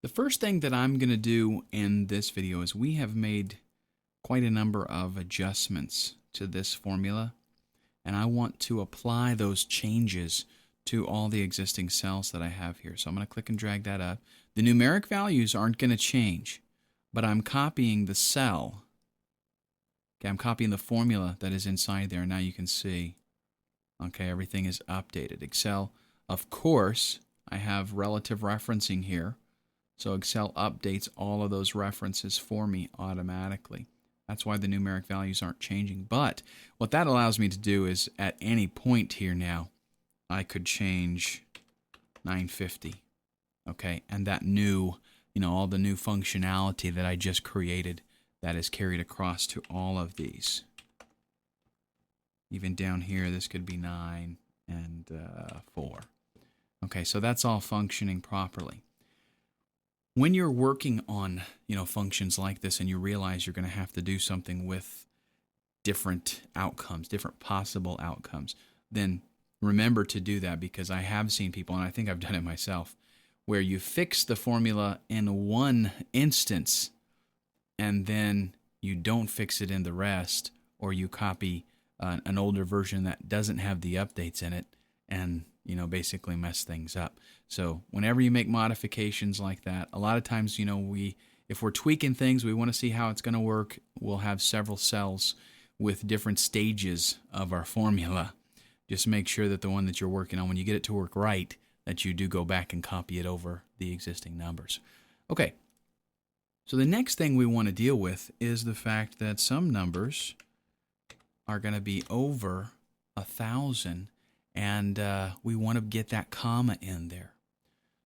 The first thing that I'm going to do in this video is we have made quite a number of adjustments to this formula, and I want to apply those changes to all the existing cells that I have here. So I'm going to click and drag that up. The numeric values aren't going to change, but I'm copying the cell. Okay, I'm copying the formula that is inside there. Now you can see, okay, everything is updated. Excel, of course, I have relative referencing here. So Excel updates all of those references for me automatically. That's why the numeric values aren't changing. But what that allows me to do is at any point here now, I could change 950. Okay, and that new, all the new functionality that I just created, that is carried across to all of these. Even down here, this could be 9 and 4. Okay, so that's all functioning properly. When you're working on, functions like this and you realize you're going to have to do something with different outcomes, different possible outcomes, then remember to do that, because I have seen people, and I think I've done it myself, where you fix the formula in one instance and then you don't fix it in the rest, or you copy an older version that doesn't have the updates in it and basically mess things up. So whenever you make modifications like that, a lot of times, if we're tweaking things, we want to see how it's going to work. We'll have several cells with different stages of our formula. Just make sure that the one that you're working on, when you get it to work right, that you do go back and copy it over the existing numbers. Okay, so the next thing we want to deal with is the fact that some numbers are going to be over 1,000, and we want to get that comma in there.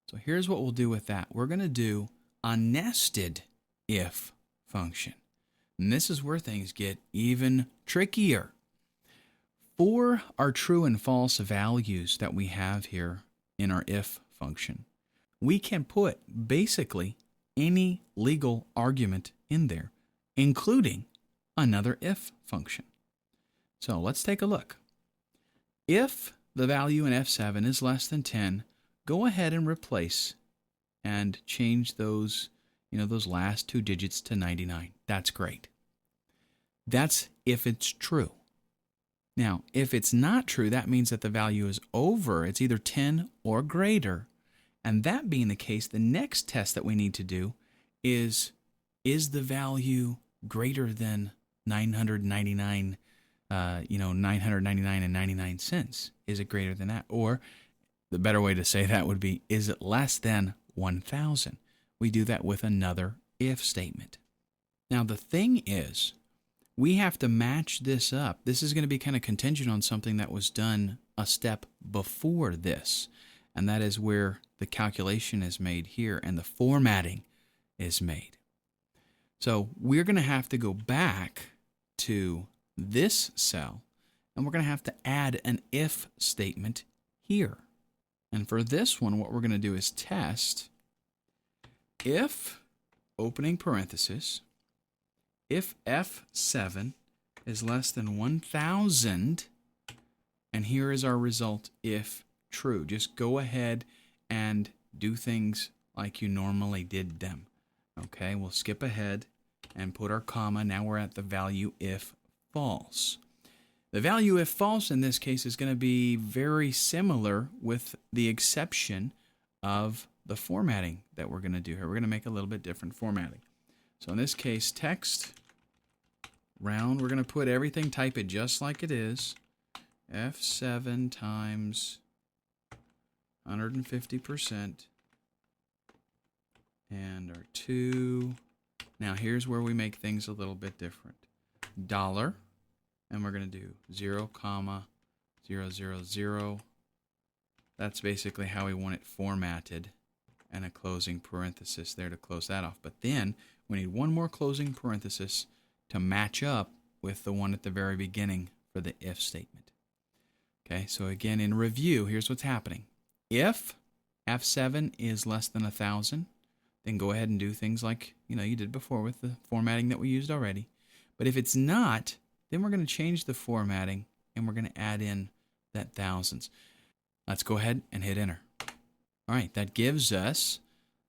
So here's what we'll do with that. We're going to do a nested if function. And this is where things get even trickier. For our true and false values that we have here in our if function, we can put basically any legal argument in there, including another if function. So let's take a look. If the value in F7 is less than 10, go ahead and replace and change those, those last two digits to 99. That's great. That's if it's true. Now, if it's not true, that means that the value is over. It's either 10 or greater. And that being the case, the next test that we need to do is the value greater than 999 999 and 99 cents? Is it greater than that? Or the better way to say that would be, is it less than 1,000? We do that with another if statement. Now the thing is, we have to match this up. This is going to be kind of contingent on something that was done a step before this, and that is where the calculation is made here and the formatting is made. So we're going to have to go back to this cell, and we're going to have to add an if statement here. And for this one, what we're going to do is test if, opening parenthesis, if F7 is less than 1,000, and here is our result if true. Just go ahead and do things like you normally did them. Okay, we'll skip ahead and put our comma. Now we're at the value if false. The value if false in this case is going to be very similar, with the exception of the formatting that we're going to do here. We're going to make a little bit different formatting. So in this case, text round, we're going to put everything, type it just like it is. F7 times 150%. And our 2. Now here's where we make things a little bit different. Dollar. And we're going to do 0, 0, 0, 0. That's basically how we want it formatted, and a closing parenthesis there to close that off. But then we need one more closing parenthesis to match up with the one at the very beginning for the if statement. Okay, so again, in review, here's what's happening. If F7 is less than 1,000, then go ahead and do things like you did before with the formatting that we used already. But if it's not, then we're going to change the formatting, and we're going to add in that thousands. Let's go ahead and hit enter. All right, that gives us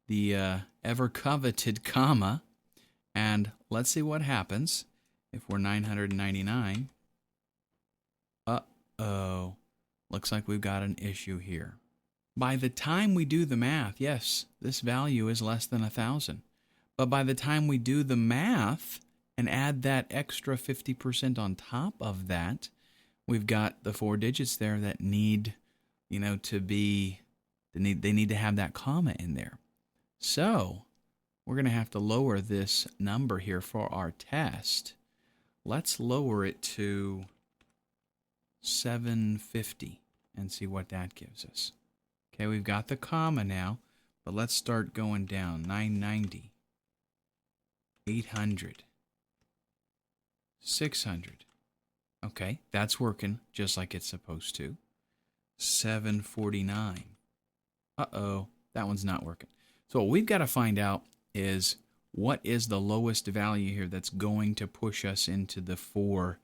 the ever coveted comma, and let's see what happens if we're 999. Uh-oh. Looks like we've got an issue here. By the time we do the math, yes, this value is less than 1,000. But by the time we do the math and add that extra 50% on top of that, we've got the 4 digits there that need, to be, they need to have that comma in there. So we're going to have to lower this number here for our test. Let's lower it to 750 and see what that gives us. Okay, we've got the comma now, but let's start going down. 990, 800, 600. Okay, that's working just like it's supposed to. 749. Uh-oh, that one's not working. So what we've got to find out is what is the lowest value here that's going to push us into the $4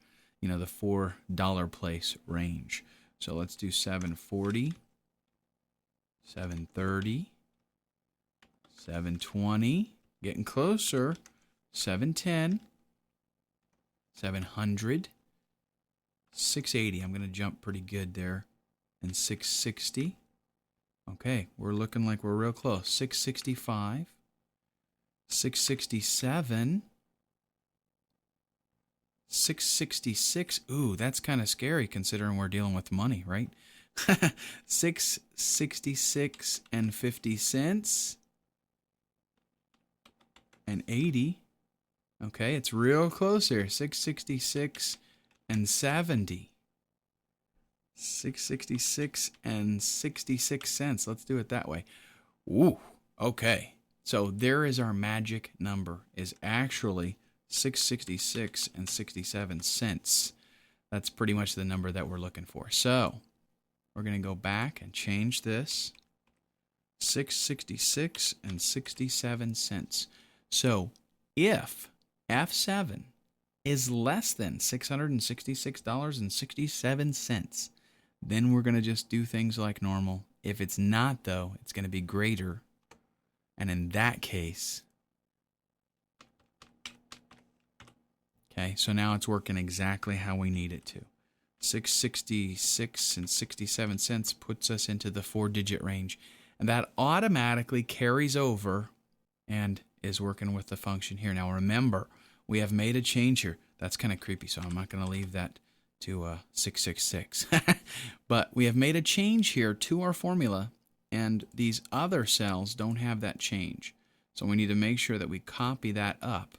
place range. So let's do 740, 730, 720, getting closer, 710, 700, 680. I'm going to jump pretty good there, and 660. Okay, we're looking like we're real close. 665, 667, 666. Ooh, that's kind of scary considering we're dealing with money, right? 666 and 50 cents and 80. Okay, it's real close here. 666 and 70. 666 and 66 cents. Let's do it that way. Ooh, okay. So there is our magic number, is actually 666 and 67 cents. That's pretty much the number that we're looking for. So we're going to go back and change this. 666 and 67 cents. So if F7 is less than $666.67, then we're going to just do things like normal. If it's not, though, it's going to be greater. And in that case, okay, so now it's working exactly how we need it to. 666 and 67 cents puts us into the 4-digit range. And that automatically carries over and is working with the function here. Now remember, we have made a change here. That's kind of creepy, so I'm not going to leave that to 666. But we have made a change here to our formula, and these other cells don't have that change. So we need to make sure that we copy that up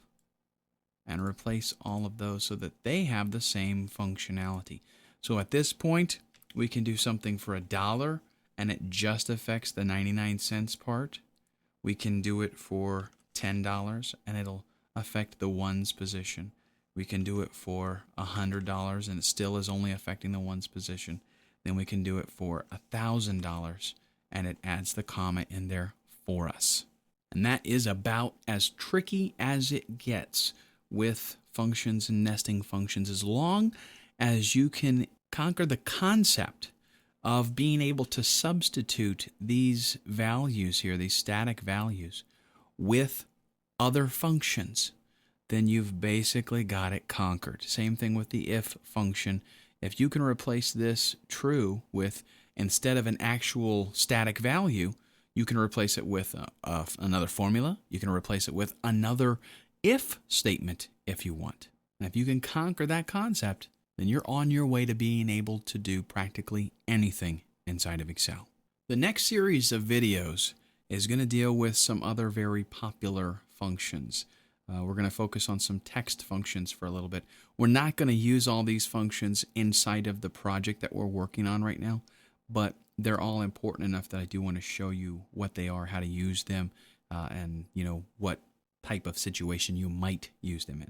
and replace all of those so that they have the same functionality. So at this point, we can do something for $1, and it just affects the 99 cents part. We can do it for $10, and it'll affect the ones position. We can do it for $100, and it still is only affecting the ones position. Then we can do it for $1,000, and it adds the comma in there for us. And that is about as tricky as it gets with functions and nesting functions, as long as you can conquer the concept of being able to substitute these values here, these static values, with other functions. Then you've basically got it conquered. Same thing with the if function. If you can replace this true with, instead of an actual static value, you can replace it with another formula. You can replace it with another if statement if you want. And if you can conquer that concept, then you're on your way to being able to do practically anything inside of Excel. The next series of videos is going to deal with some other very popular functions. We're going to focus on some text functions for a little bit. We're not going to use all these functions inside of the project that we're working on right now, but they're all important enough that I do want to show you what they are, how to use them, and what type of situation you might use them in.